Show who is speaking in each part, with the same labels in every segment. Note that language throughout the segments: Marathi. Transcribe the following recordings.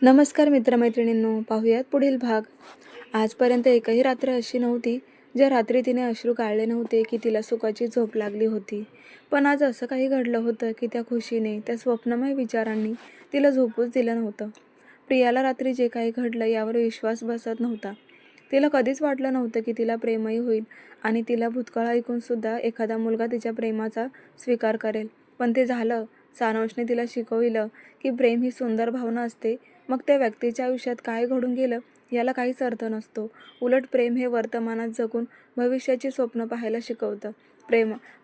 Speaker 1: नमस्कार मित्रमैत्रिणींनो, पाहूयात पुढील भाग. आजपर्यंत एकही रात्र अशी नव्हती ज्या रात्री तिने अश्रू गाळले नव्हते की तिला सुखाची झोप लागली होती. पण आज असं काही घडलं होतं की त्या खुशीने, त्या स्वप्नमय विचारांनी तिला झोपूच दिलं नव्हतं. प्रियाला रात्री जे काही घडलं यावर विश्वास बसत नव्हता. तिला कधीच वाटलं नव्हतं की तिला प्रेमही होईल आणि तिला भूतकाळ ऐकूनसुद्धा एखादा मुलगा तिच्या प्रेमाचा स्वीकार करेल. पण ते झालं. सारांशने तिला शिकविलं की प्रेम ही सुंदर भावना असते. मग त्या व्यक्तीच्या आयुष्यात काय घडून गेलं याला काहीच अर्थ नसतो. उलट प्रेम हे वर्तमानात जगून भविष्याची स्वप्न पाहायला शिकवतं.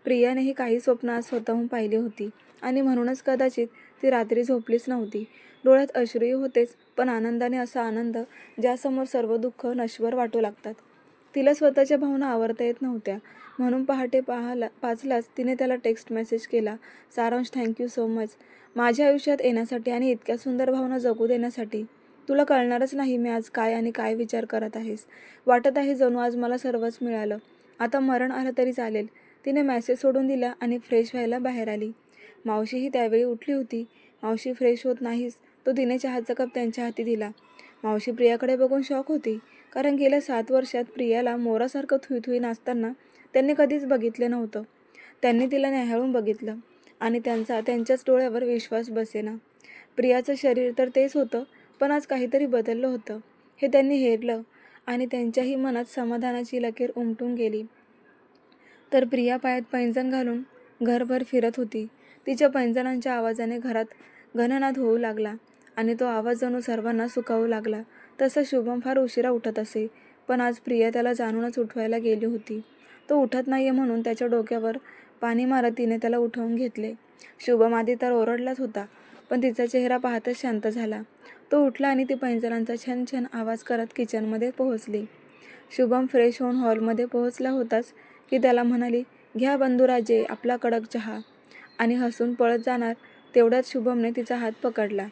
Speaker 1: प्रियानेही काही स्वप्न आज स्वतःहून पाहिली होती आणि म्हणूनच कदाचित ती रात्री झोपलीच नव्हती. डोळ्यात अश्रूही होतेच, पण आनंदाने असा आनंद ज्यासमोर सर्व दुःख नश्वर वाटू लागतात. तिला स्वतःच्या भावना आवरता येत नव्हत्या. म्हणून पहाटे 5लाच तिने त्याला टेक्स्ट मेसेज केला. सारांश, थँक्यू सो मच माझ्या आयुष्यात येण्यासाठी आणि इतक्या सुंदर भावना जगू देण्यासाठी. तुला कळणारच नाही मी आज काय आणि काय विचार करत आहेस. वाटत आहे जणू आज मला सर्वच मिळालं. आता मरण आलं तरी चालेल. तिने मेसेज सोडून दिला आणि फ्रेश व्हायला बाहेर आली. मावशीही त्यावेळी उठली होती. मावशी, फ्रेश होत नाहीस? तो तिने चहाचा कप त्यांच्या हाती दिला. मावशी प्रियाकडे बघून शॉक होती. कारण गेल्या 7 वर्षात प्रियाला मोरासारखं थुईथुई नाचताना त्यांनी कधीच बघितले नव्हतं. त्यांनी तिला न्याहाळून बघितलं आणि त्यांच्याच डोळ्यावर विश्वास बसेना. प्रियाचं शरीर तर तेच होतं, पण आज काहीतरी बदललं होतं हे त्यांनी हेरलं आणि त्यांच्याही मनात समाधानाची लकीर उमटून गेली. तर प्रिया पायात पैंजण घालून घरभर फिरत होती. तिच्या पैंजणांच्या आवाजाने घरात घननाद होऊ लागला आणि तो आवाज जणू सर्वांना सुखावू लागला. तसा शुभम फार उशिरा उठत असे, पण आज प्रिया त्याला जाणूनच उठवायला गेली होती. तो उठत नाहीये म्हणून त्याच्या डोक्यावर पाणी मारत तिने त्याला उठवून घेतले. शुभम आधी तर ओरडलाच होता, पण तिचा चेहरा पाहतच शांत झाला. तो उठला आणि ती पैंजणांचा छन छन आवाज करत किचनमध्ये पोहोचली. शुभम फ्रेश होऊन हॉलमध्ये पोहोचला होताच की त्याला म्हणाली, घ्या बंधुराजे आपला कडक चहा. आणि हसून पळत जाणार तेवढ्यात शुभमने तिचा हात पकडला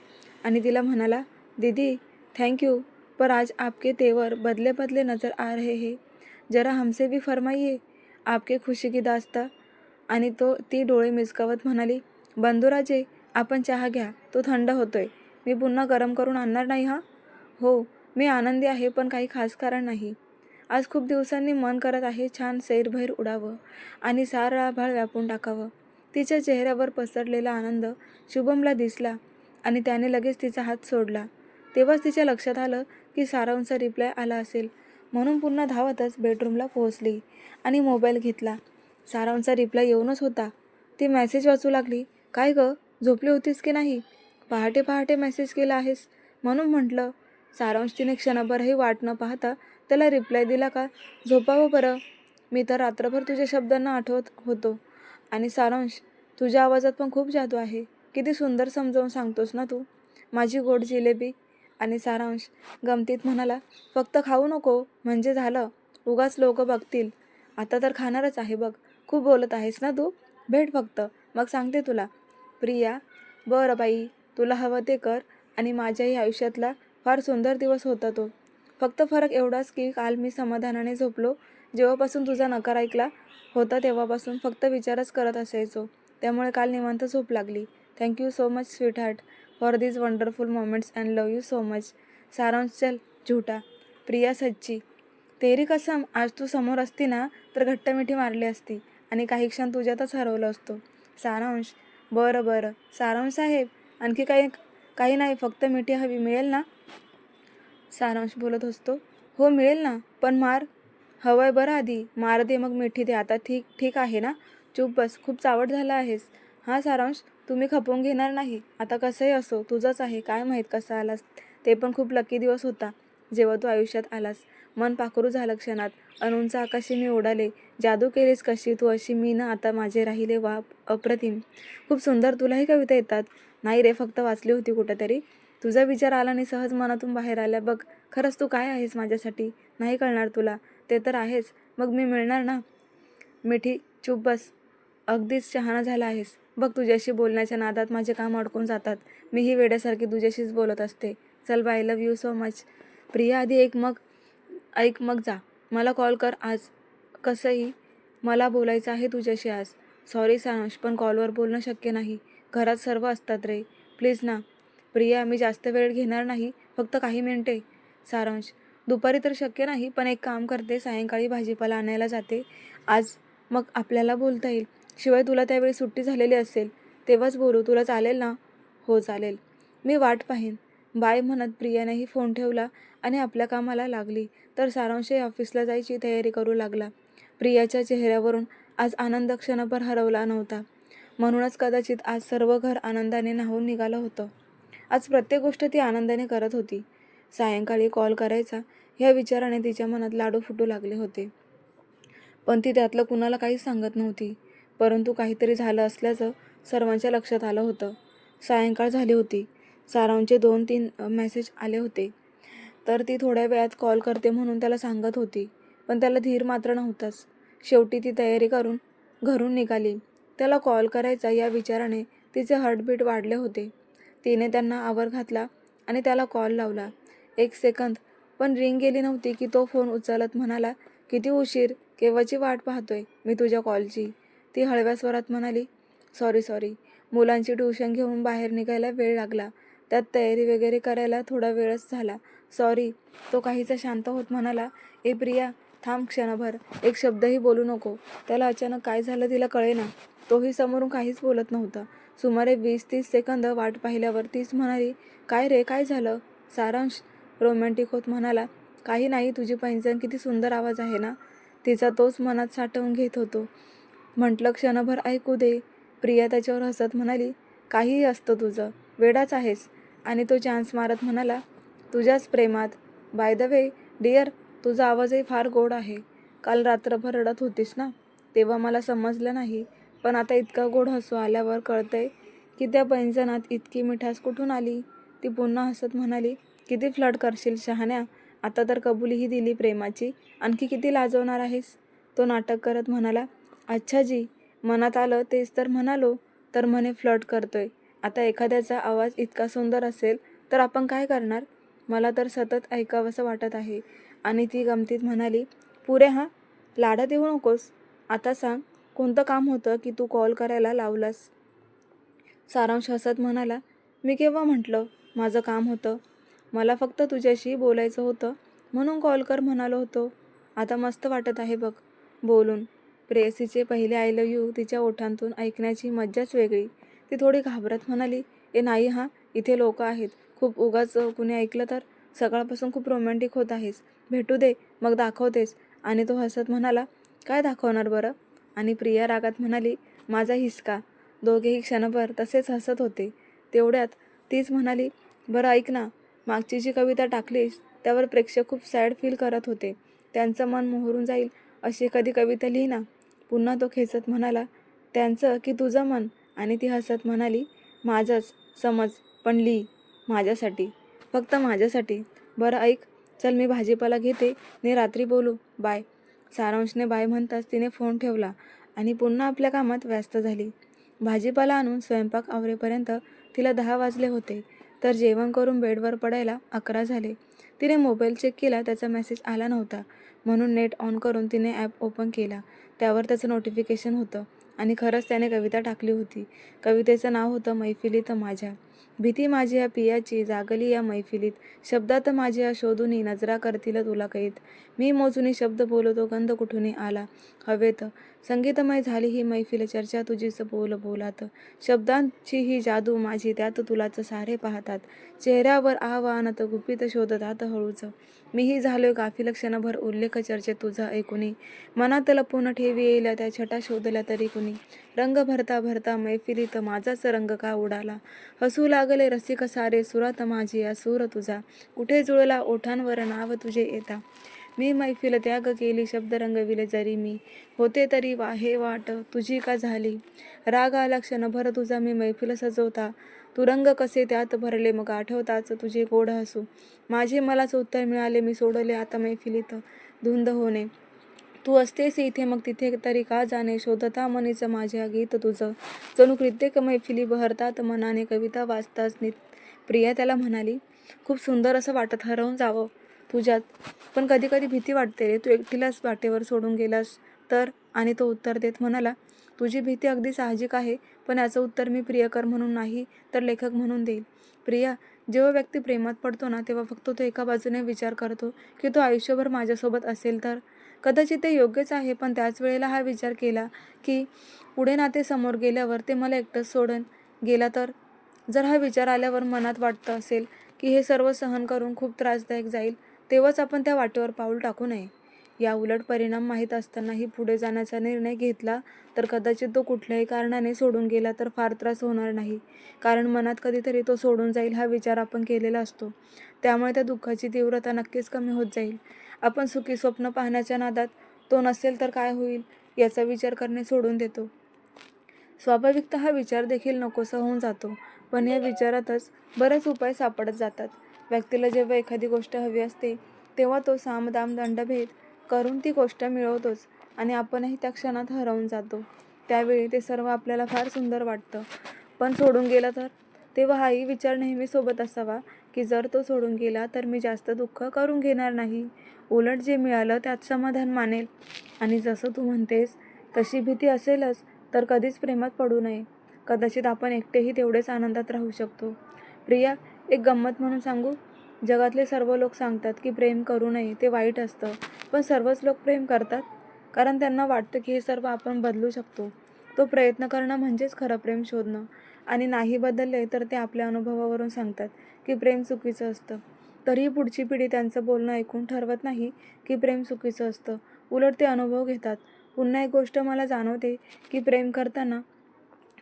Speaker 1: आणि तिला म्हणाला, दीदी थैंक यू, पर आज आपके तेवर बदले बदले नजर आ रहे हैं, जरा हमसे भी फरमाइए आपके खुशी की दास्ता. आणि ती डोळे मिचकावत म्हणाली, बंधुराजे आपण चहा घ्या, तो थंड होतोय. मी पुन्हा गरम करून आणणार नाही हा. हो, मी आनंदी आहे, पण काही खास कारण नाही. आज खूप दिवसांनी मन करत आहे छान सैरभैर उडावं आणि सारं आभाळ व्यापून टाकावं. तिच्या चेहऱ्यावर पसरलेला आनंद शुभमला दिसला आणि त्याने लगेच तिचा हात सोडला. तेव्हाच तिच्या लक्षात आलं की सारांचा रिप्लाय आला असेल. म्हणून पुन्हा धावतच बेडरूमला पोहोचली आणि मोबाईल घेतला. सारांचा रिप्लाय येऊनच होता. ती मेसेज वाचू लागली. काय गं, झोपली होतीस की नाही? पहाटे पहाटे मेसेज केला आहेस म्हणून म्हटलं. सारांश तिने क्षणभरही वाट न पाहता त्याला रिप्लाय दिला का, झोपावं बरं. मी तर रात्रभर तुझ्या शब्दांना आठवत होतो. आणि सारांश, तुझ्या आवाजात पण खूप जादू आहे. किती सुंदर समजावून सांगतोस ना तू, माझी गोड जिलेबी. आणि सारांश गमतीत म्हणाला, फक्त खाऊ नको म्हणजे झालं. उगाच लोक बघतील. आता तर खाणारच आहे बघ. खूप बोलत आहेस ना तू. भेट फक्त, मग सांगते तुला. प्रिया, बरं बाई, तुला हवं ते कर. आणि माझ्याही आयुष्यातला फार सुंदर दिवस होता तो. फक्त फरक एवढाच की काल मी समाधानाने झोपलो. जेव्हापासून तुझा नकार ऐकला होता तेव्हापासून फक्त विचारच करत असायचो. त्यामुळे काल निवांत झोप लागली. Thank you so much sweet heart for these wonderful moments and love you so much. सारांश, चल झूठा. प्रिया, सच्ची. तेरी कसम, आज तू समोर असती ना तर घट्ट मिठी मारली असती आणि काही क्षण तुझ्यातच हरवलं असतो. सारांश, बरं बरं सारांश साहेब, आणखी काही काही नाही, फक्त मिठी हवी, मिळेल ना? सारांश बोलत असतो. हो मिळेल ना, पण मार. हवंय बरं, आधी मार दे मग मिठी दे. आता ठीक ठीक आहे ना? चूप बस, खूप चावट झाला आहेस. हां सारांश, तुम्ही खपवून घेणार नाही. आता कसंही असो तुझंच आहे. काय माहीत कसा आलास. ते पण खूप लकी दिवस होता जेव्हा तू आयुष्यात आलास. मन पाखरू झालं क्षणात. अणूंचा आकाशी मी उडाले. जादू केलीस कशी तू अशी मी ना आता माझे राहिले वा अप्रतिम. खूप सुंदर. तुलाही कविता येतात? नाही रे, फक्त वाचली होती कुठेतरी. तुझा विचार आला आणि सहज मनातून बाहेर आल्या बघ. खरंच तू काय आहेस माझ्यासाठी नाही कळणार तुला. ते तर आहेच, मग मी मिळणार ना. मिठी, चूप बस. अगदीच शहाणा झाला आहेस बघ. तुझ्याशी बोलण्याच्या नादात माझे काम अडकून जातात. मीही वेड्यासारखी तुझ्याशीच बोलत असते. चल bye, love you so much. Priya, आधी ऐक मग जा. मला कॉल कर आज. कसंही मला बोलायचं आहे तुझ्याशी आज. सॉरी सारांश, पण कॉलवर बोलणं शक्य नाही. घरात सर्व असतात रे. प्लीज ना. प्रिया, मी जास्त वेळ घेणार नाही, फक्त काही मिनिटे. सारांश, दुपारी तर शक्य नाही, पण एक काम करते, सायंकाळी भाजीपाला आणायला जाते आज, मग आपल्याला बोलता येईल. शिवाय तुला त्यावेळी सुट्टी झालेली असेल, तेव्हाच बोलू. तुला चालेल ना? हो चालेल, मी वाट पाहीन. बाय म्हणत प्रियानेही फोन ठेवला आणि आपल्या कामाला लागली. तर सारांशही ऑफिसला जायची तयारी करू लागला. प्रियाच्या चेहऱ्यावरून आज आनंद क्षणभर हरवला नव्हता. म्हणूनच कदाचित आज सर्व घर आनंदाने न्हाऊन निघालं होतं. आज प्रत्येक गोष्ट ती आनंदाने करत होती. सायंकाळी कॉल करायचा ह्या विचाराने तिच्या मनात लाडू फुटू लागले होते. पण ती त्यातलं कुणाला काहीच सांगत नव्हती. परंतु काहीतरी झालं असल्याचं सर्वांच्या लक्षात आलं होतं. सायंकाळ झाली होती. सारांशचे 2-3 मेसेज आले होते. तर ती थोड्या वेळात कॉल करते म्हणून त्याला सांगत होती. पण त्याला धीर मात्र नव्हताच. शेवटी ती तयारी करून घरून निघाली. त्याला कॉल करायचा या विचाराने तिचे हार्टबीट वाढले होते. तिने त्यांना आवर घातला आणि त्याला कॉल लावला. 1 सेकंद पण रिंग गेली नव्हती की तो फोन उचलत म्हणाला, किती उशीर, केव्हाची वाट पाहतोय मी तुझ्या कॉलची. ती हळव्या स्वरात म्हणाली, सॉरी. मुलांची ट्युशन घेऊन बाहेर निघायला वेळ लागला. त्यात तयारी वगैरे करायला थोडा वेळच झाला. सॉरी. तो काहीसा शांत होत म्हणाला, ए प्रिया, थांब क्षणभर, एक शब्दही बोलू नको. त्याला अचानक काय झालं तिला कळेना. तोही समोरून काहीच बोलत नव्हता. सुमारे 20-30 सेकंद वाट पाहिल्यावर तीच म्हणाली, काय रे, काय झालं? सारांश रोमॅन्टिक होत म्हणाला, काही नाही, तुझी पैंजण किती सुंदर आवाज आहे ना. तिचा तोच मनात साठवून घेत होतो. म्हटलं क्षणभर ऐकू दे. प्रिया त्याच्यावर हसत म्हणाली, काहीही असतं तुझं, वेडाच आहेस. आणि तो चान्स मारत म्हणाला, तुझ्याच प्रेमात. बाय द वे डिअर, तुझा आवाजही फार गोड आहे. काल रात्रभर रडत होतीस ना, तेव्हा मला समजलं नाही. पण आता इतका गोड हसू आल्यावर कळतंय की त्या पैंजणात इतकी मिठास कुठून आली. ती पुन्हा हसत म्हणाली, किती फ्लर्ट करशील शहाण्या. आता तर कबुलीही दिली प्रेमाची, आणखी किती लाजवणार आहेस. तो नाटक करत म्हणाला, अच्छा जी, मनात आलं तेच तर म्हणालो. तर म्हणे फ्लर्ट करतोय. आता एखाद्याचा आवाज इतका सुंदर असेल तर आपण काय करणार. मला तर सतत ऐकावंसं वाटत आहे. आणि ती गमतीत म्हणाली, पुरे हां, लाडात येऊ नकोस. आता सांग, कोणतं काम होतं की तू कॉल करायला लावलास. सारांश हसत म्हणाला, मी केव्हा म्हटलं माझं काम होतं. मला फक्त तुझ्याशी बोलायचं होतं म्हणून कॉल कर म्हणालो होतो. आता मस्त वाटत आहे बघ बोलून. प्रेयसीचे पहिले आय लव्ह यू तिच्या ओठांतून ऐकण्याची मज्जाच वेगळी. ती थोडी घाबरत म्हणाली, ए नाही हां, इथे लोक आहेत, खूप उगाच कुणी ऐकलं तर. सकाळपासून खूप रोमॅन्टिक होत आहेस, भेटू दे मग दाखवतेस. आणि तो हसत म्हणाला, काय दाखवणार बरं. आणि प्रिया रागात म्हणाली, माझा हिसका. दोघेही क्षणभर तसेच हसत होते. तेवढ्यात तीच म्हणाली, बरं ऐक ना, मागची जी कविता टाकलीस त्यावर प्रेक्षक खूप सॅड फील करत होते. त्यांचं मन मोहरून जाईल अशी एखादी कविता लिही ना. पुन्हा तो खेचत म्हणाला, त्यांचं की तुझं मन. आणि ती हसत म्हणाली, माझंच समज, पण लिही माझ्यासाठी, फक्त माझ्यासाठी. बरं ऐक, चल मी भाजीपाला घेते ने रात्री बोलू, बाय. सारांशने बाय म्हणताच तिने फोन ठेवला आणि पुन्हा आपल्या कामात व्यस्त झाली. भाजीपाला आणून स्वयंपाक आवरेपर्यंत तिला 10 वाजले होते. तर जेवण करून बेडवर पडायला 11 झाले. तिने मोबाईल चेक केला, त्याचा मेसेज आला नव्हता. म्हणून नेट ऑन करून तिने ॲप ओपन केला. त्यावर त्याचं नोटिफिकेशन होतं आणि खरंच त्याने कविता टाकली होती. कवितेचं नाव होतं, मैफिलीत माझ्या. भीती माझी या पियाची जागली या मैफिलीत, शब्दात माझ्या शोधुनी नजरा करतील तुला कैद. मी मोजूनी शब्द बोलतो, गंध कुठून आला हवेत. संगीतमय झाली ही मैफिल, चर्चा तुझीच बोल बोलात. शब्दांची ही जादू माझी, त्यात तुलाच सारे पाहतात. चेहऱ्यावर आव्हानात गुपित शोधतात हळूच. मीही झालोय गाफील क्षणभर उल्लेख चर्चेत तुझा ऐकुनी. मनात लपून ठेवी येईल त्या छटा शोधल्या तरी कुणी. रंग भरता भरता मैफिलीत माझाच रंग का उडाला. हसू लागले रसिक सारे, सुरात माझी या सूर तुझा. कुठे जुळला ओठांवर नाव तुझे येता. मी मैफिल त्याग केली, शब्द रंगविले जरी मी. होते तरी हे वाट तुझी का झाली. राग आला क्षणभर तुझा मी मैफिल सजवता. तू रंग कसे त्यात भरले मग आठवताच तुझे गोड हसू. माझे मलाच उत्तर मिळाले, मी सोडले आता मैफिलीत धुंद होणे. तू असतेस इथे मग तिथे तरी का जाणे, शोधता मनीच माझ्या गीत तुझं. जणू कित्येक मैफिली बहरतात मनाने, कविता वाचताच प्रिया त्याला म्हणाली, खूप सुंदर असं वाटत हरवून जावं तुझ्यात. पण कधी कधी भीती वाटते रे, तू एकटीलाच वाटेवर सोडून गेलास तर. आणि तो उत्तर देत म्हणाला, तुझी भीती अगदी साहजिक आहे, पण याचं उत्तर मी प्रियकर म्हणून नाही तर लेखक म्हणून देईल. प्रिया, जेव्हा व्यक्ती प्रेमात पडतो ना, तेव्हा फक्त तो एका बाजूने विचार करतो की तो आयुष्यभर माझ्यासोबत असेल तर. कदाचित ते योग्यच आहे, पण त्याच वेळेला हा विचार केला की पुढे नाते समोर गेल्यावर ते मला एकटंच सोडून गेला तर. जर हा विचार आल्यावर मनात वाटतं असेल की हे सर्व सहन करून खूप त्रासदायक जाईल, तेव्हाच आपण त्या वाटेवर पाऊल टाकू नये. या उलट परिणाम माहीत असतानाही पुढे जाण्याचा निर्णय घेतला तर कदाचित तो कुठल्याही कारणाने सोडून गेला तर फार त्रास होणार नाही. कारण मनात कधीतरी तो सोडून जाईल हा विचार आपण केलेला असतो. त्यामुळे त्या दुःखाची तीव्रता नक्कीच कमी होत जाईल. आपण सुखी स्वप्न पाहण्याच्या नादात तो नसेल तर काय होईल याचा विचार करणे सोडून देतो. स्वाभाविकतः हा विचार देखील नकोसा होऊन जातो, पण या विचारातच बरेच उपाय सापडत जातात. व्यक्तीला जेव्हा एखादी गोष्ट हवी असते, तेव्हा तो साम, दाम, दंडभेद करून ती गोष्ट मिळवतोच आणि आपणही त्या क्षणात हरवून जातो. त्यावेळी ते सर्व आपल्याला फार सुंदर वाटतं. पण सोडून गेला तर? तेव्हा हाही विचार नेहमी सोबत असावा की जर तो सोडून गेला तर मी जास्त दुःख करून घेणार नाही. उलट जे मिळालं त्यात समाधान मानेल. आणि जसं तू म्हणतेस तशी भीती असेलच तर कधीच प्रेमात पडू नये. कदाचित आपण एकटेही तेवढेच आनंदात राहू शकतो. प्रिया, एक गंमत म्हणून सांगू? जगातले सर्व लोक सांगतात की प्रेम करू नये, ते वाईट असतं. पण सर्वच लोक प्रेम करतात, कारण त्यांना वाटतं की हे सर्व आपण बदलू शकतो. तो प्रयत्न करणं म्हणजेच खरं प्रेम शोधणं. आणि नाही बदलले तर ते आपल्या अनुभवावरून सांगतात की प्रेम चुकीचं असतं. तरीही पुढची पिढी त्यांचं बोलणं ऐकून ठरवत नाही की प्रेम चुकीचं असतं. उलट ते अनुभव घेतात. पुन्हा एक गोष्ट मला जाणवते की प्रेम करताना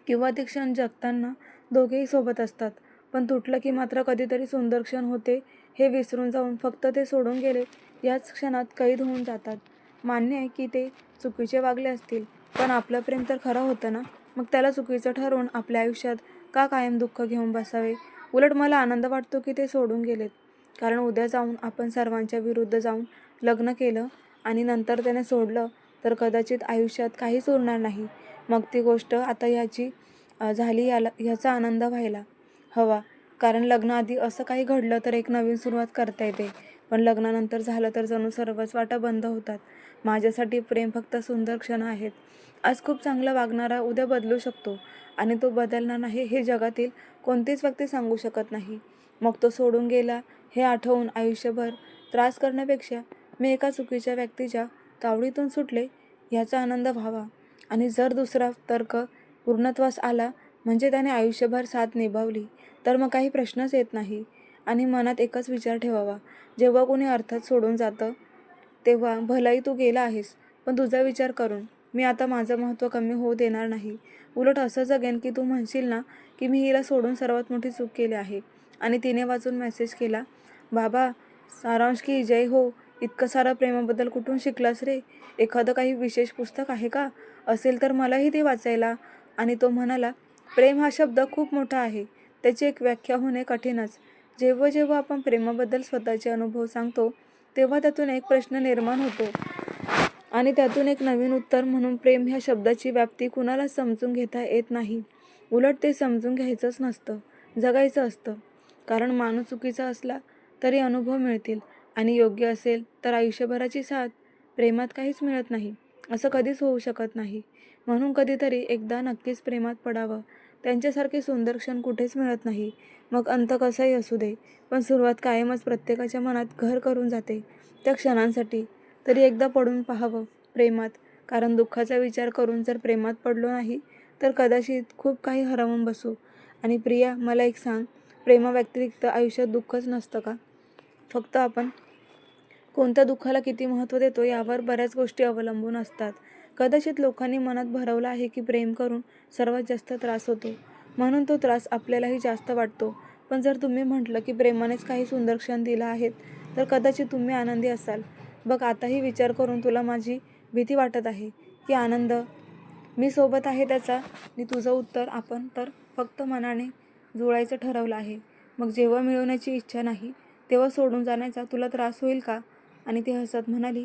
Speaker 1: किंवा ते क्षण जगताना दोघेही सोबत असतात. पण तुटलं की मात्र कधीतरी सुंदर क्षण होते हे विसरून जाऊन फक्त ते सोडून गेले याच क्षणात कैद होऊन जातात. मान्य आहे की ते चुकीचे वागले असतील, पण आपलं प्रेम तर खरं होतं ना. मग त्याला चुकीचं ठरवून आपल्या आयुष्यात का कायम दुःख घेऊन बसावे? उलट मला आनंद वाटतो की ते सोडून गेलेत. कारण उद्या जाऊन आपण सर्वांच्या विरुद्ध जाऊन लग्न केलं आणि नंतर त्याने सोडलं तर कदाचित आयुष्यात काहीच उरणार नाही. मग ती गोष्ट आता झाली ह्याचा आनंद व्हायला हवा. कारण लग्नाआधी असं काही घडलं तर एक नवीन सुरुवात करता येते, पण लग्नानंतर झालं तर जणू सर्वच वाटा बंद होतात. माझ्यासाठी प्रेम फक्त सुंदर क्षण आहेत. आज खूप चांगला वागणारा उद्या बदलू शकतो आणि तो बदलणार नाही हे जगातील कोणतीच व्यक्ती सांगू शकत नाही. मग तो सोडून गेला हे आठवून आयुष्यभर त्रास करण्यापेक्षा मी एका चुकीच्या व्यक्तीच्या तावडीतून सुटले ह्याचा आनंद व्हावा. आणि जर दुसरा तर्क पूर्णत्वास आला म्हणजे त्याने आयुष्यभर साथ निभावली तर मग काही प्रश्नच येत नाही. आणि मनात एकच विचार ठेवावा, जेव्हा कोणी अर्थात सोडून जातं तेव्हा भलाई तू गेला आहेस, पण तुझा विचार करून मी आता माझं महत्त्व कमी होऊ देणार नाही. उलट असं जगेन की तू म्हणशील ना की मी हिला सोडून सर्वात मोठी चूक केली आहे. आणि तिने वाचून मेसेज केला, बाबा सारांश की जय हो, इतकं सारं प्रेमाबद्दल कुठून शिकलास रे? एखादं काही विशेष पुस्तक आहे का? असेल तर मलाही ते वाचायला. आणि तो म्हणाला, प्रेम हा शब्द खूप मोठा आहे, त्याची एक व्याख्या होणे कठीणच. जेव्हा जेव्हा आपण प्रेमाबद्दल स्वतःचे अनुभव सांगतो तेव्हा त्यातून एक प्रश्न निर्माण होतो आणि त्यातून एक नवीन उत्तर म्हणून प्रेम ह्या शब्दाची व्याप्ती कुणालाच समजून घेता येत नाही. उलट ते समजून घ्यायचंच नसतं, जगायचं असतं. कारण माणूस चुकीचा असला तरी अनुभव मिळतील आणि योग्य असेल तर आयुष्यभराची साथ. प्रेमात काहीच मिळत नाही असं कधीच होऊ शकत नाही. म्हणून कधीतरी एकदा नक्कीच प्रेमात पडावं. त्यांच्यासारखे सुंदर क्षण कुठेच मिळत नाही. मग अंत कसाही असू दे, पण सुरुवात कायमच प्रत्येकाच्या मनात घर करून जाते. त्या क्षणांसाठी तरी एकदा पडून पाहावं प्रेमात. कारण दुःखाचा विचार करून जर प्रेमात पडलो नाही तर कदाचित खूप काही हरवून बसू. आणि प्रिया, मला एक सांग, प्रेमाव्यतिरिक्त आयुष्यात दुःखच नसतं का? फक्त आपण कोणत्या दुःखाला किती महत्त्व देतो यावर बऱ्याच गोष्टी अवलंबून असतात. कदाचित लोकांनी मनात भरवलं आहे की प्रेम करून सर्वात जास्त त्रास होतो, म्हणून तो त्रास आपल्यालाही जास्त वाटतो. पण जर तुम्ही म्हटलं की प्रेमानेच काही सुंदर क्षण दिला आहेत तर कदाचित तुम्ही आनंदी असाल. बघ, आताही विचार करून तुला माझी भीती वाटत आहे की आनंद मी सोबत आहे त्याचा. आणि तुझं उत्तर, आपण तर फक्त मनाने जुळायचं ठरवलं आहे. मग जेव्हा मिळवण्याची इच्छा नाही तेव्हा सोडून जाण्याचा तुला त्रास होईल का? आणि ती हसत म्हणाली,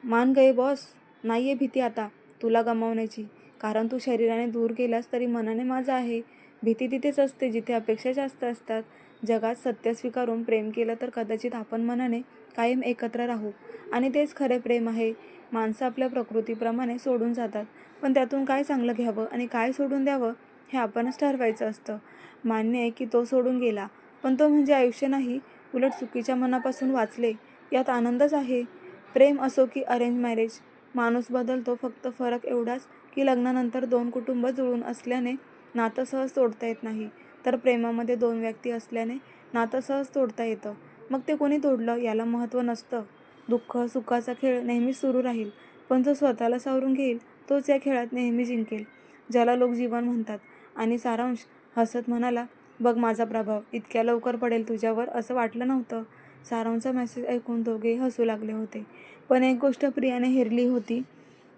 Speaker 1: मान गए बॉस, नाही आहे भीती आता तुला गमावण्याची. कारण तू शरीराने दूर गेलास तरी मनाने माझा आहे. भीती तिथेच असते जिथे अपेक्षा जास्त असतात. जगात सत्य स्वीकारून प्रेम केलं तर कदाचित आपण मनाने कायम एकत्र राहू. आणि तेच खरे प्रेम आहे. माणसं आपल्या प्रकृतीप्रमाणे सोडून जातात, पण त्यातून काय चांगलं घ्यावं आणि काय सोडून द्यावं हे आपणच ठरवायचं असतं. मान्य आहे की तो सोडून गेला, पण तो म्हणजे आयुष्य नाही, उलट चुकीच्या मनापासून वाचले, यात आनंदच आहे. प्रेम असो की अरेंज मॅरेज, माणूस बदलतो. फक्त फरक एवढाच की लग्नानंतर 2 कुटुंब जुळून असल्याने नातं सहज तोडता येत नाही, तर प्रेमामध्ये 2 व्यक्ती असल्याने नातं सहज तोडता येतं. मग ते कोणी तोडलं याला महत्त्व नसतं. दुःख सुखाचा खेळ नेहमी सुरू राहील, पण जो स्वतःला सावरून घेईल तोच या खेळात नेहमी जिंकेल, ज्याला लोक जीवन म्हणतात. आणि सारांश हसत म्हणाला, बघ माझा प्रभाव इतक्या लवकर पडेल तुझ्यावर असं वाटलं नव्हतं. सारांचा मेसेज ऐकून दोघेही हसू लागले होते. पण एक गोष्ट प्रियाने हेरली होती.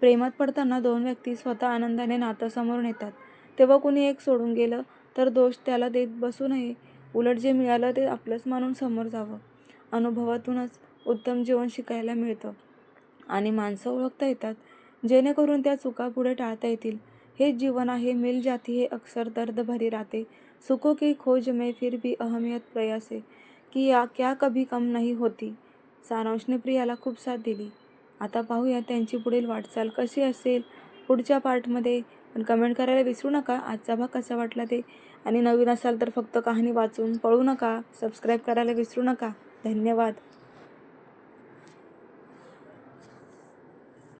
Speaker 1: प्रेमात पडताना 2 व्यक्ती स्वतः आनंदाने नातं समोर नेतात. तेव्हा कुणी एक सोडून गेलं तर दोष त्याला देत बसू नये. उलट जे मिळालं ते आपलंच मानून समोर जावं. अनुभवातूनच उत्तम जीवन शिकायला मिळतं आणि माणसं ओळखता येतात, जेणेकरून त्या चुका पुढे टाळता येतील. हेच जीवन आहे. मिल जाती है अक्सर दर्द भरी रातें, सुखों की खोज में फिर भी अहमियत प्रयासे, की या क्या कभी कम नहीं होती. सारांशने प्रियाला खूप साथ दिली. आता पाहूया त्यांची पुढील वाटचाल कशी असेल पुढच्या पार्टमध्ये. पण कमेंट करायला विसरू नका आजचा भाग कसा वाटला ते. आणि नवीन असाल तर फक्त कहाणी वाचून पळू नका. सबस्क्राईब करायला विसरू नका. धन्यवाद.